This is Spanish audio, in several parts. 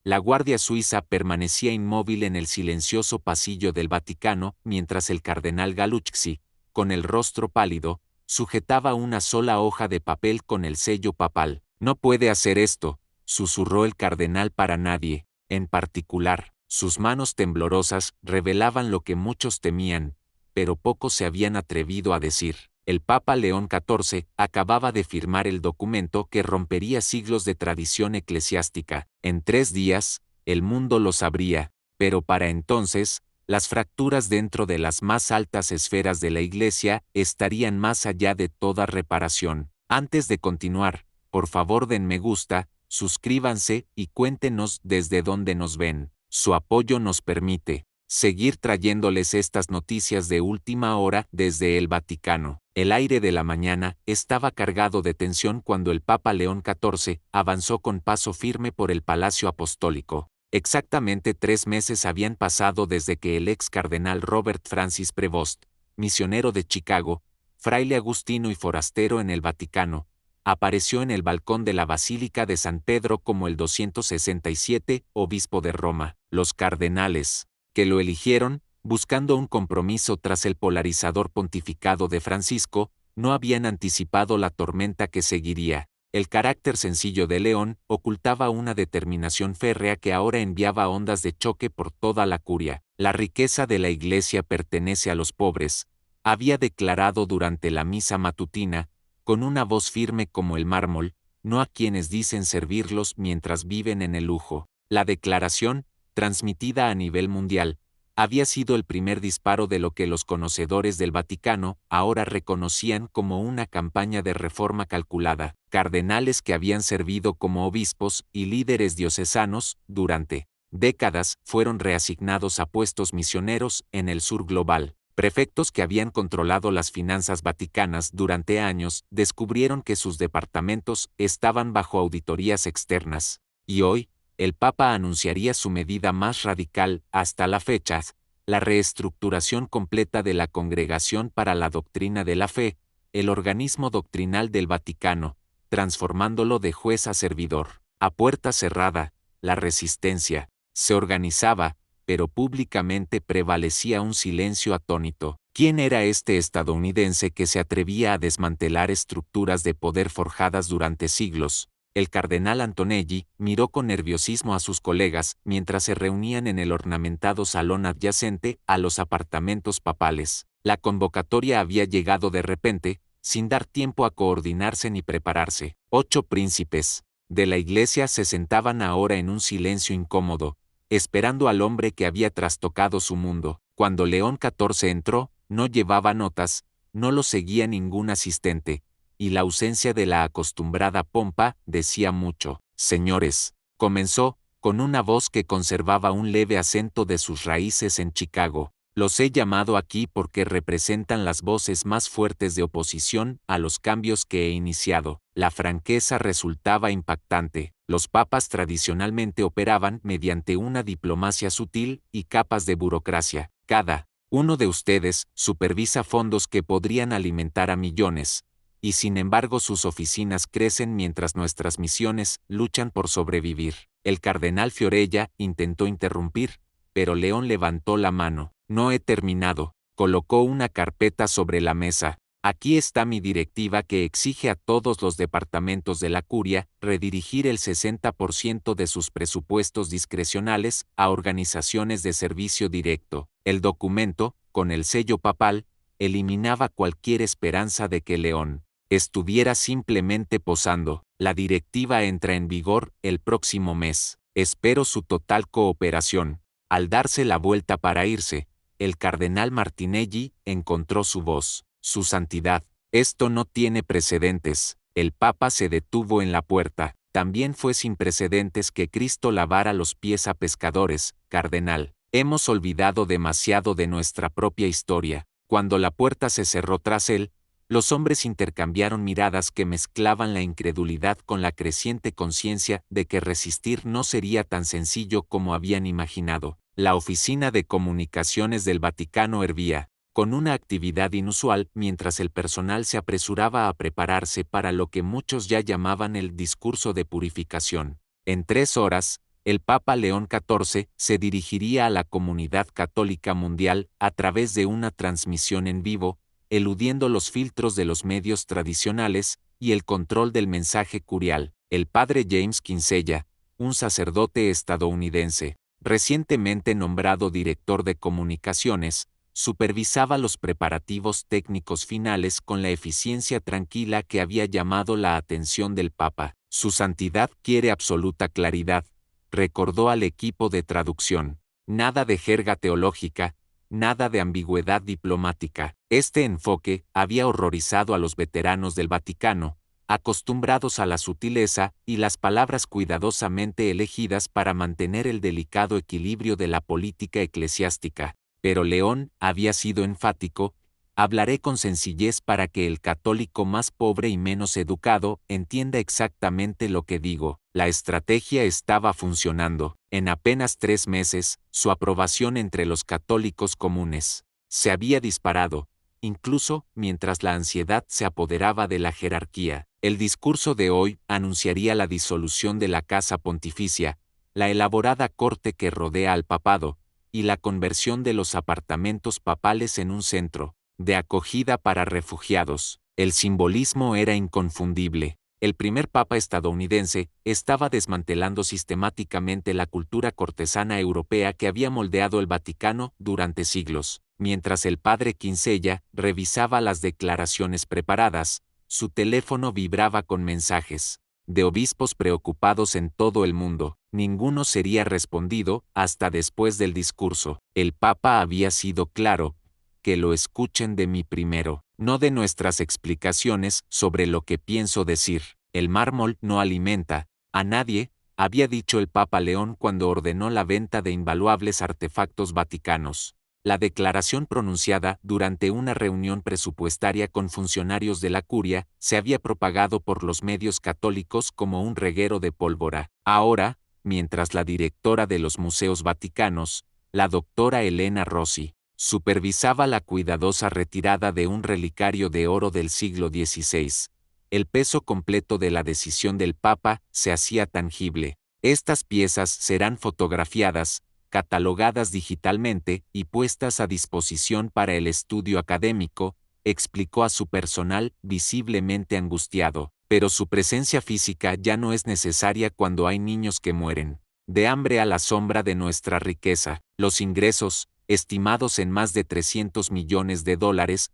La Guardia Suiza permanecía inmóvil en el silencioso pasillo del Vaticano mientras el cardenal Gallucci, con el rostro pálido, sujetaba una sola hoja de papel con el sello papal. «No puede hacer esto», susurró el cardenal para nadie, en particular. Sus manos temblorosas revelaban lo que muchos temían, pero pocos se habían atrevido a decir. El Papa León XIV acababa de firmar el documento que rompería siglos de tradición eclesiástica. En 3 días, el mundo lo sabría, pero para entonces, las fracturas dentro de las más altas esferas de la Iglesia estarían más allá de toda reparación. Antes de continuar, por favor den me gusta, suscríbanse y cuéntenos desde dónde nos ven. Su apoyo nos permite seguir trayéndoles estas noticias de última hora desde el Vaticano. El aire de la mañana estaba cargado de tensión cuando el Papa León XIV avanzó con paso firme por el Palacio Apostólico. Exactamente 3 meses habían pasado desde que el ex cardenal Robert Francis Prevost, misionero de Chicago, fraile agustino y forastero en el Vaticano, apareció en el balcón de la Basílica de San Pedro como el 267 obispo de Roma. Los cardenales, que lo eligieron, buscando un compromiso tras el polarizador pontificado de Francisco, no habían anticipado la tormenta que seguiría. El carácter sencillo de León ocultaba una determinación férrea que ahora enviaba ondas de choque por toda la curia. La riqueza de la Iglesia pertenece a los pobres, había declarado durante la misa matutina, con una voz firme como el mármol, no a quienes dicen servirlos mientras viven en el lujo. La declaración, transmitida a nivel mundial, había sido el primer disparo de lo que los conocedores del Vaticano ahora reconocían como una campaña de reforma calculada. Cardenales que habían servido como obispos y líderes diocesanos durante décadas fueron reasignados a puestos misioneros en el sur global. Prefectos que habían controlado las finanzas vaticanas durante años descubrieron que sus departamentos estaban bajo auditorías externas. Y hoy, el Papa anunciaría su medida más radical hasta la fecha, la reestructuración completa de la Congregación para la Doctrina de la Fe, el organismo doctrinal del Vaticano, transformándolo de juez a servidor. A puerta cerrada, la resistencia se organizaba, pero públicamente prevalecía un silencio atónito. ¿Quién era este estadounidense que se atrevía a desmantelar estructuras de poder forjadas durante siglos? El cardenal Antonelli miró con nerviosismo a sus colegas mientras se reunían en el ornamentado salón adyacente a los apartamentos papales. La convocatoria había llegado de repente, sin dar tiempo a coordinarse ni prepararse. 8 príncipes de la Iglesia se sentaban ahora en un silencio incómodo, esperando al hombre que había trastocado su mundo. Cuando León XIV entró, no llevaba notas, no lo seguía ningún asistente, y la ausencia de la acostumbrada pompa decía mucho. «Señores», comenzó, con una voz que conservaba un leve acento de sus raíces en Chicago, «los he llamado aquí porque representan las voces más fuertes de oposición a los cambios que he iniciado». La franqueza resultaba impactante. Los papas tradicionalmente operaban mediante una diplomacia sutil y capas de burocracia. Cada uno de ustedes supervisa fondos que podrían alimentar a millones, y sin embargo sus oficinas crecen mientras nuestras misiones luchan por sobrevivir. El cardenal Fiorella intentó interrumpir, pero León levantó la mano. «No he terminado». Colocó una carpeta sobre la mesa. «Aquí está mi directiva que exige a todos los departamentos de la curia redirigir el 60% de sus presupuestos discrecionales a organizaciones de servicio directo». El documento, con el sello papal, eliminaba cualquier esperanza de que León estuviera simplemente posando. «La directiva entra en vigor el próximo mes. Espero su total cooperación». Al darse la vuelta para irse, el cardenal Martinelli encontró su voz. «Su santidad, esto no tiene precedentes». El Papa se detuvo en la puerta. «También fue sin precedentes que Cristo lavara los pies a pescadores, cardenal. Hemos olvidado demasiado de nuestra propia historia». Cuando la puerta se cerró tras él, los hombres intercambiaron miradas que mezclaban la incredulidad con la creciente conciencia de que resistir no sería tan sencillo como habían imaginado. La oficina de comunicaciones del Vaticano hervía, con una actividad inusual mientras el personal se apresuraba a prepararse para lo que muchos ya llamaban el discurso de purificación. En 3 horas, El Papa León XIV se dirigiría a la comunidad católica mundial a través de una transmisión en vivo, eludiendo los filtros de los medios tradicionales y el control del mensaje curial. El padre James Kinsella, un sacerdote estadounidense, recientemente nombrado director de comunicaciones, supervisaba los preparativos técnicos finales con la eficiencia tranquila que había llamado la atención del Papa. Su santidad quiere absoluta claridad, recordó al equipo de traducción. Nada de jerga teológica, nada de ambigüedad diplomática. Este enfoque había horrorizado a los veteranos del Vaticano, acostumbrados a la sutileza y las palabras cuidadosamente elegidas para mantener el delicado equilibrio de la política eclesiástica. Pero León había sido enfático: hablaré con sencillez para que el católico más pobre y menos educado entienda exactamente lo que digo. La estrategia estaba funcionando. En apenas 3 meses, su aprobación entre los católicos comunes se había disparado, incluso mientras la ansiedad se apoderaba de la jerarquía. El discurso de hoy anunciaría la disolución de la Casa Pontificia, la elaborada corte que rodea al papado, y la conversión de los apartamentos papales en un centro de acogida para refugiados. El simbolismo era inconfundible. El primer papa estadounidense estaba desmantelando sistemáticamente la cultura cortesana europea que había moldeado el Vaticano durante siglos. Mientras el padre Kinsella revisaba las declaraciones preparadas, su teléfono vibraba con mensajes de obispos preocupados en todo el mundo. Ninguno sería respondido hasta después del discurso. El Papa había sido claro: que lo escuchen de mí primero, no de nuestras explicaciones sobre lo que pienso decir. El mármol no alimenta a nadie, había dicho el Papa León cuando ordenó la venta de invaluables artefactos vaticanos. La declaración pronunciada durante una reunión presupuestaria con funcionarios de la curia se había propagado por los medios católicos como un reguero de pólvora. Ahora, mientras la directora de los museos vaticanos, la doctora Elena Rossi, supervisaba la cuidadosa retirada de un relicario de oro del siglo XVI, el peso completo de la decisión del Papa se hacía tangible. Estas piezas serán fotografiadas, catalogadas digitalmente y puestas a disposición para el estudio académico, explicó a su personal visiblemente angustiado. Pero su presencia física ya no es necesaria cuando hay niños que mueren de hambre a la sombra de nuestra riqueza. Los ingresos, estimados en más de $300 millones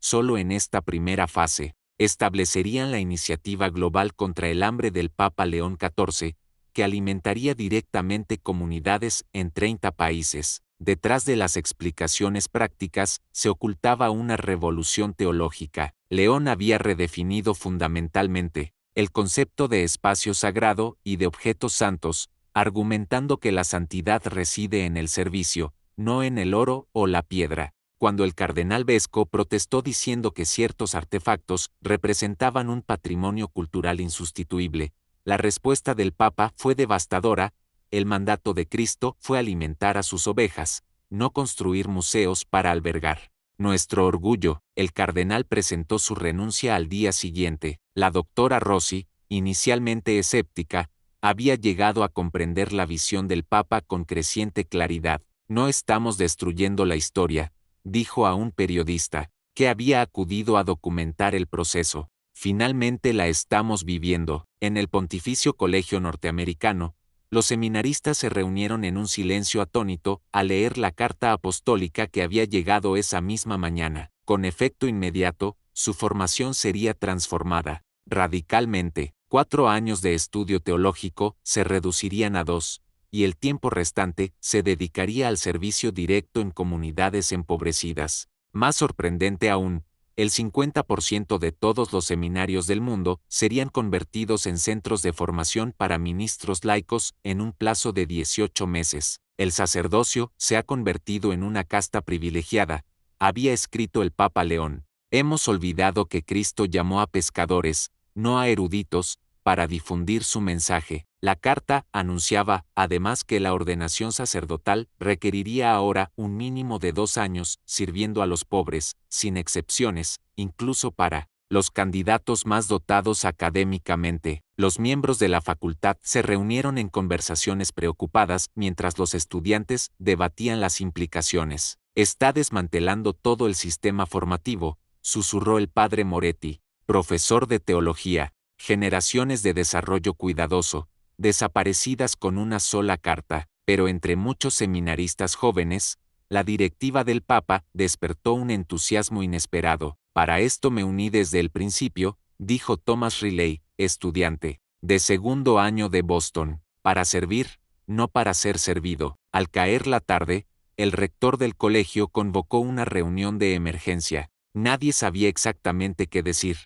solo en esta primera fase, establecerían la iniciativa global contra el hambre del Papa León XIV, que alimentaría directamente comunidades en 30 países. Detrás de las explicaciones prácticas se ocultaba una revolución teológica. León había redefinido fundamentalmente el concepto de espacio sagrado y de objetos santos, argumentando que la santidad reside en el servicio, no en el oro o la piedra. Cuando el cardenal Vesco protestó diciendo que ciertos artefactos representaban un patrimonio cultural insustituible, la respuesta del Papa fue devastadora: el mandato de Cristo fue alimentar a sus ovejas, no construir museos para albergar nuestro orgullo. El cardenal presentó su renuncia al día siguiente. La doctora Rossi, inicialmente escéptica, había llegado a comprender la visión del Papa con creciente claridad. No estamos destruyendo la historia, dijo a un periodista, que había acudido a documentar el proceso. Finalmente la estamos viviendo. En el Pontificio Colegio Norteamericano, los seminaristas se reunieron en un silencio atónito al leer la carta apostólica que había llegado esa misma mañana. Con efecto inmediato, su formación sería transformada radicalmente. 4 años de estudio teológico se reducirían a 2, y el tiempo restante se dedicaría al servicio directo en comunidades empobrecidas. Más sorprendente aún, el 50% de todos los seminarios del mundo serían convertidos en centros de formación para ministros laicos en un plazo de 18 meses. El sacerdocio se ha convertido en una casta privilegiada, había escrito el Papa León. Hemos olvidado que Cristo llamó a pescadores, no a eruditos, para difundir su mensaje. La carta anunciaba, además, que la ordenación sacerdotal requeriría ahora un mínimo de 2 años sirviendo a los pobres, sin excepciones, incluso para los candidatos más dotados académicamente. Los miembros de la facultad se reunieron en conversaciones preocupadas mientras los estudiantes debatían las implicaciones. Está desmantelando todo el sistema formativo, susurró el padre Moretti, profesor de teología. Generaciones de desarrollo cuidadoso, desaparecidas con una sola carta, pero entre muchos seminaristas jóvenes, la directiva del Papa despertó un entusiasmo inesperado. Para esto me uní desde el principio, dijo Thomas Riley, estudiante de segundo año de Boston, para servir, no para ser servido. Al caer la tarde, el rector del colegio convocó una reunión de emergencia. Nadie sabía exactamente qué decir,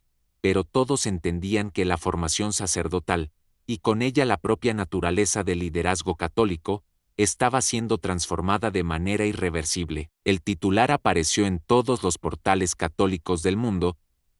pero todos entendían que la formación sacerdotal, y con ella la propia naturaleza del liderazgo católico, estaba siendo transformada de manera irreversible. El titular apareció en todos los portales católicos del mundo: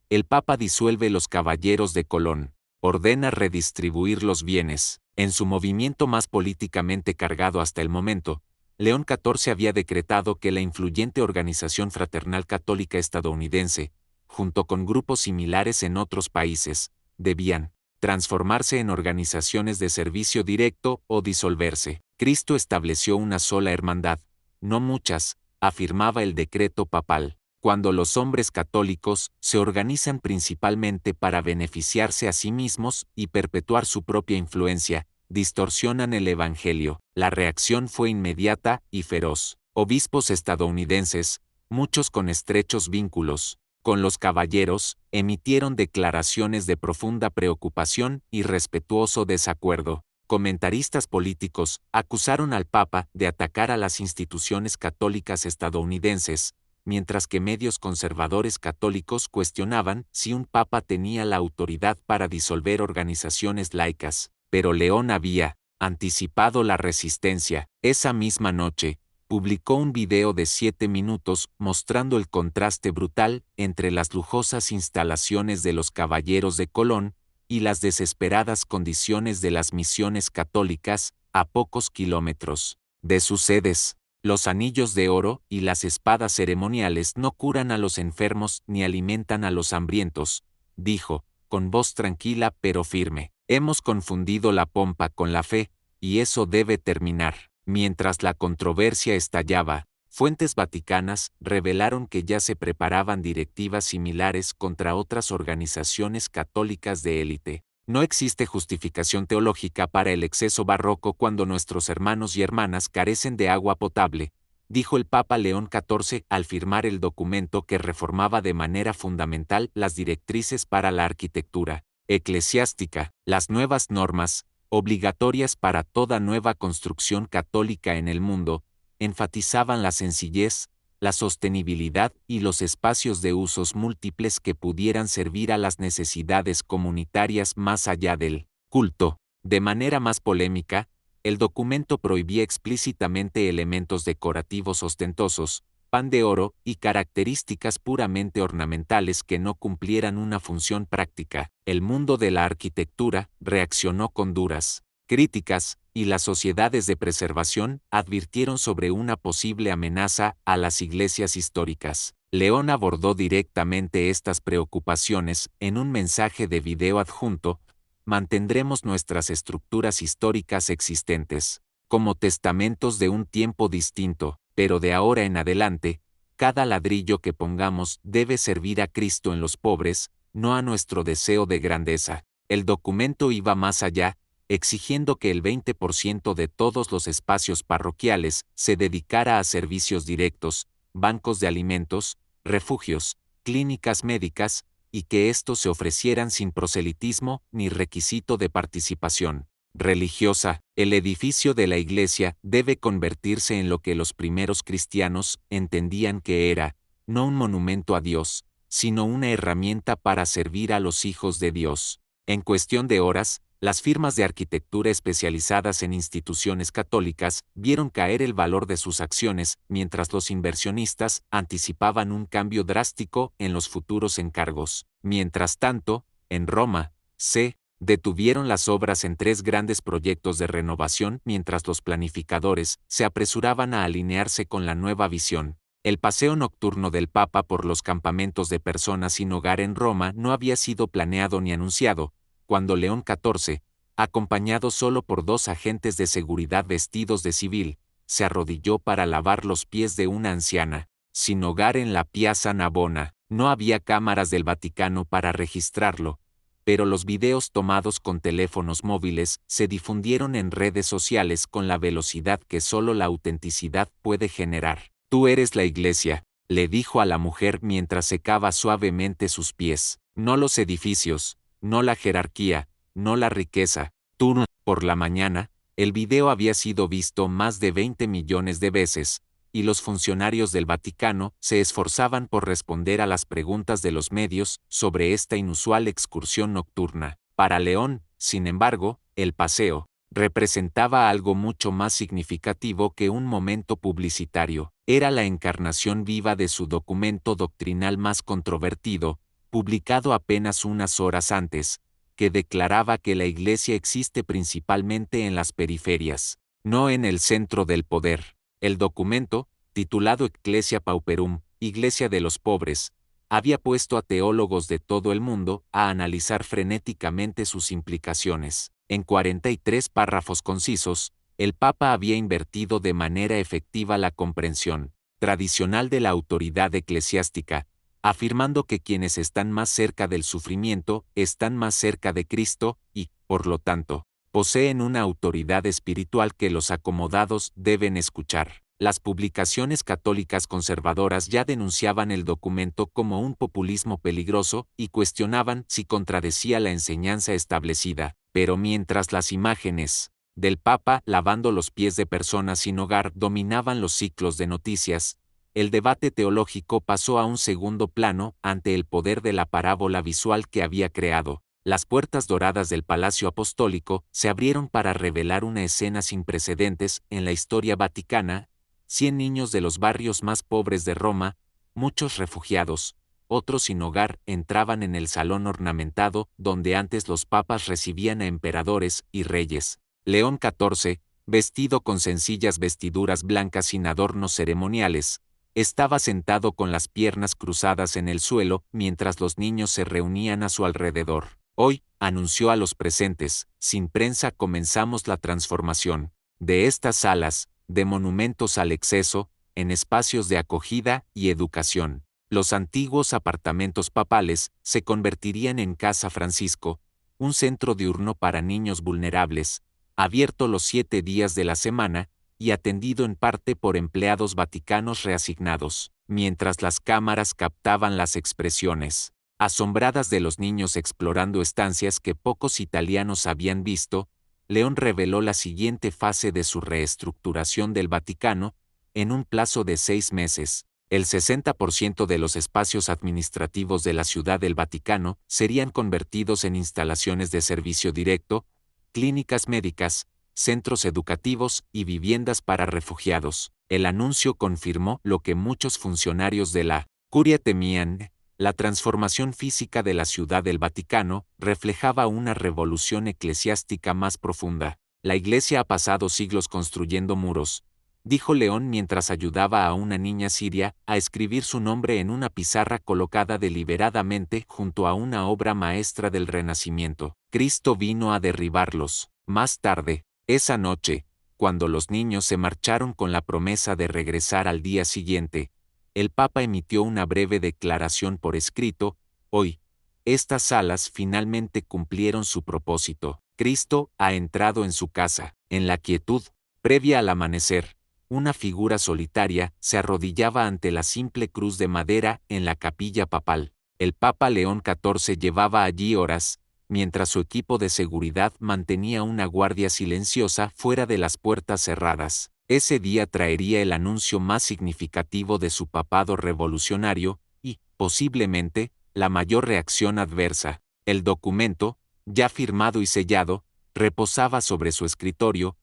el Papa disuelve los Caballeros de Colón, ordena redistribuir los bienes. En su movimiento más políticamente cargado hasta el momento, León XIV había decretado que la influyente Organización Fraternal Católica Estadounidense, junto con grupos similares en otros países, debían transformarse en organizaciones de servicio directo o disolverse. Cristo estableció una sola hermandad, no muchas, afirmaba el decreto papal. Cuando los hombres católicos se organizan principalmente para beneficiarse a sí mismos y perpetuar su propia influencia, distorsionan el Evangelio. La reacción fue inmediata y feroz. Obispos estadounidenses, muchos con estrechos vínculos con los caballeros, emitieron declaraciones de profunda preocupación y respetuoso desacuerdo. Comentaristas políticos acusaron al Papa de atacar a las instituciones católicas estadounidenses, mientras que medios conservadores católicos cuestionaban si un Papa tenía la autoridad para disolver organizaciones laicas. Pero León había anticipado la resistencia. Esa misma noche, publicó un video de 7 minutos mostrando el contraste brutal entre las lujosas instalaciones de los Caballeros de Colón y las desesperadas condiciones de las misiones católicas a pocos kilómetros de sus sedes. Los anillos de oro y las espadas ceremoniales no curan a los enfermos ni alimentan a los hambrientos, dijo, con voz tranquila pero firme. Hemos confundido la pompa con la fe, y eso debe terminar. Mientras la controversia estallaba, fuentes vaticanas revelaron que ya se preparaban directivas similares contra otras organizaciones católicas de élite. No existe justificación teológica para el exceso barroco cuando nuestros hermanos y hermanas carecen de agua potable, dijo el Papa León XIV al firmar el documento que reformaba de manera fundamental las directrices para la arquitectura eclesiástica. Las nuevas normas, obligatorias para toda nueva construcción católica en el mundo, enfatizaban la sencillez, la sostenibilidad y los espacios de usos múltiples que pudieran servir a las necesidades comunitarias más allá del culto. De manera más polémica, el documento prohibía explícitamente elementos decorativos ostentosos, pan de oro y características puramente ornamentales que no cumplieran una función práctica. El mundo de la arquitectura reaccionó con duras críticas, y las sociedades de preservación advirtieron sobre una posible amenaza a las iglesias históricas. León abordó directamente estas preocupaciones en un mensaje de video adjunto: mantendremos nuestras estructuras históricas existentes, como testamentos de un tiempo distinto, pero de ahora en adelante, cada ladrillo que pongamos debe servir a Cristo en los pobres, no a nuestro deseo de grandeza. El documento iba más allá, exigiendo que el 20% de todos los espacios parroquiales se dedicara a servicios directos, bancos de alimentos, refugios, clínicas médicas, y que estos se ofrecieran sin proselitismo ni requisito de participación religiosa. El edificio de la iglesia debe convertirse en lo que los primeros cristianos entendían que era, no un monumento a Dios, sino una herramienta para servir a los hijos de Dios. En cuestión de horas, las firmas de arquitectura especializadas en instituciones católicas vieron caer el valor de sus acciones, mientras los inversionistas anticipaban un cambio drástico en los futuros encargos. Mientras tanto, en Roma, se detuvieron las obras en 3 grandes proyectos de renovación mientras los planificadores se apresuraban a alinearse con la nueva visión. El paseo nocturno del Papa por los campamentos de personas sin hogar en Roma no había sido planeado ni anunciado, cuando León XIV, acompañado solo por 2 agentes de seguridad vestidos de civil, se arrodilló para lavar los pies de una anciana, sin hogar en la Piazza Navona. No había cámaras del Vaticano para registrarlo, pero los videos tomados con teléfonos móviles se difundieron en redes sociales con la velocidad que solo la autenticidad puede generar. «Tú eres la Iglesia», le dijo a la mujer mientras secaba suavemente sus pies. «No los edificios, no la jerarquía, no la riqueza. Tú». Por la mañana, el video había sido visto más de 20 millones de veces, y los funcionarios del Vaticano se esforzaban por responder a las preguntas de los medios sobre esta inusual excursión nocturna. Para León, sin embargo, el paseo representaba algo mucho más significativo que un momento publicitario. Era la encarnación viva de su documento doctrinal más controvertido, publicado apenas unas horas antes, que declaraba que la Iglesia existe principalmente en las periferias, no en el centro del poder. El documento, titulado Ecclesia Pauperum, Iglesia de los Pobres, había puesto a teólogos de todo el mundo a analizar frenéticamente sus implicaciones. En 43 párrafos concisos, el Papa había invertido de manera efectiva la comprensión tradicional de la autoridad eclesiástica, afirmando que quienes están más cerca del sufrimiento están más cerca de Cristo y, por lo tanto, poseen una autoridad espiritual que los acomodados deben escuchar. Las publicaciones católicas conservadoras ya denunciaban el documento como un populismo peligroso y cuestionaban si contradecía la enseñanza establecida, pero mientras las imágenes del Papa lavando los pies de personas sin hogar dominaban los ciclos de noticias, el debate teológico pasó a un segundo plano ante el poder de la parábola visual que había creado. Las puertas doradas del Palacio Apostólico se abrieron para revelar una escena sin precedentes en la historia vaticana: 100 niños de los barrios más pobres de Roma, muchos refugiados, otros sin hogar, entraban en el salón ornamentado donde antes los papas recibían a emperadores y reyes. León XIV, vestido con sencillas vestiduras blancas sin adornos ceremoniales, estaba sentado con las piernas cruzadas en el suelo mientras los niños se reunían a su alrededor. «Hoy», anunció a los presentes, «sin prensa comenzamos la transformación de estas salas, de monumentos al exceso, en espacios de acogida y educación. Los antiguos apartamentos papales se convertirían en Casa Francisco, un centro diurno para niños vulnerables, abierto los 7 días de la semana y atendido en parte por empleados vaticanos reasignados». Mientras las cámaras captaban las expresiones asombradas de los niños explorando estancias que pocos italianos habían visto, León reveló la siguiente fase de su reestructuración del Vaticano: en un plazo de 6 meses, el 60% de los espacios administrativos de la Ciudad del Vaticano serían convertidos en instalaciones de servicio directo, clínicas médicas, centros educativos y viviendas para refugiados. El anuncio confirmó lo que muchos funcionarios de la Curia temían: la transformación física de la Ciudad del Vaticano reflejaba una revolución eclesiástica más profunda. «La Iglesia ha pasado siglos construyendo muros», dijo León mientras ayudaba a una niña siria a escribir su nombre en una pizarra colocada deliberadamente junto a una obra maestra del Renacimiento. «Cristo vino a derribarlos». Más tarde, esa noche, cuando los niños se marcharon con la promesa de regresar al día siguiente, el Papa emitió una breve declaración por escrito: «Hoy, estas salas finalmente cumplieron su propósito. Cristo ha entrado en su casa». En la quietud previa al amanecer, una figura solitaria se arrodillaba ante la simple cruz de madera en la capilla papal. El Papa León XIV llevaba allí horas, mientras su equipo de seguridad mantenía una guardia silenciosa fuera de las puertas cerradas. Ese día traería el anuncio más significativo de su papado revolucionario y, posiblemente, la mayor reacción adversa. El documento, ya firmado y sellado, reposaba sobre su escritorio: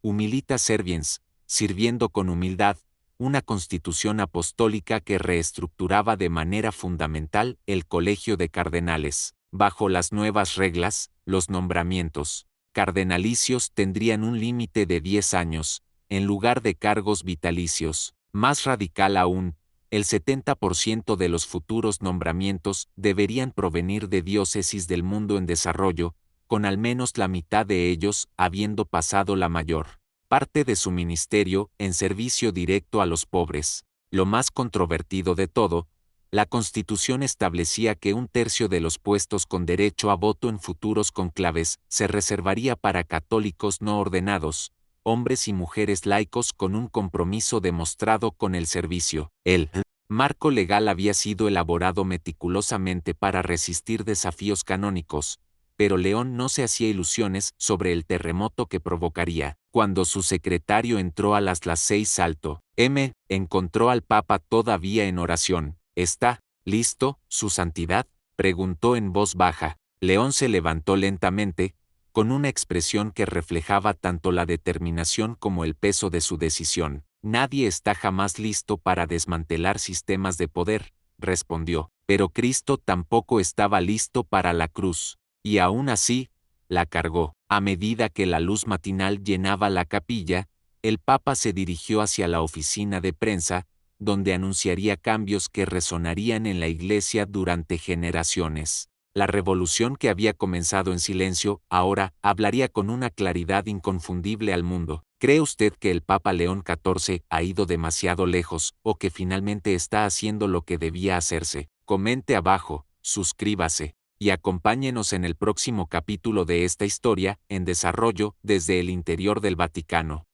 Humilitas Serviens, sirviendo con humildad, una constitución apostólica que reestructuraba de manera fundamental el colegio de cardenales. Bajo las nuevas reglas, los nombramientos cardenalicios tendrían un límite de 10 años, en lugar de cargos vitalicios. Más radical aún, el 70% de los futuros nombramientos deberían provenir de diócesis del mundo en desarrollo, con al menos la mitad de ellos habiendo pasado la mayor parte de su ministerio en servicio directo a los pobres. Lo más controvertido de todo, la Constitución establecía que 1/3 de los puestos con derecho a voto en futuros conclaves se reservaría para católicos no ordenados, hombres y mujeres laicos con un compromiso demostrado con el servicio. El marco legal había sido elaborado meticulosamente para resistir desafíos canónicos, pero León no se hacía ilusiones sobre el terremoto que provocaría. Cuando su secretario entró a las 6 alto, encontró al Papa todavía en oración. ¿Está listo, su santidad?, preguntó en voz baja. León se levantó lentamente, con una expresión que reflejaba tanto la determinación como el peso de su decisión. Nadie está jamás listo para desmantelar sistemas de poder, respondió, pero Cristo tampoco estaba listo para la cruz. Y aún así, la cargó. A medida que la luz matinal llenaba la capilla, el Papa se dirigió hacia la oficina de prensa, donde anunciaría cambios que resonarían en la Iglesia durante generaciones. La revolución que había comenzado en silencio, ahora, hablaría con una claridad inconfundible al mundo. ¿Cree usted que el Papa León XIV ha ido demasiado lejos, o que finalmente está haciendo lo que debía hacerse? Comente abajo, suscríbase y acompáñenos en el próximo capítulo de esta historia en desarrollo desde el interior del Vaticano.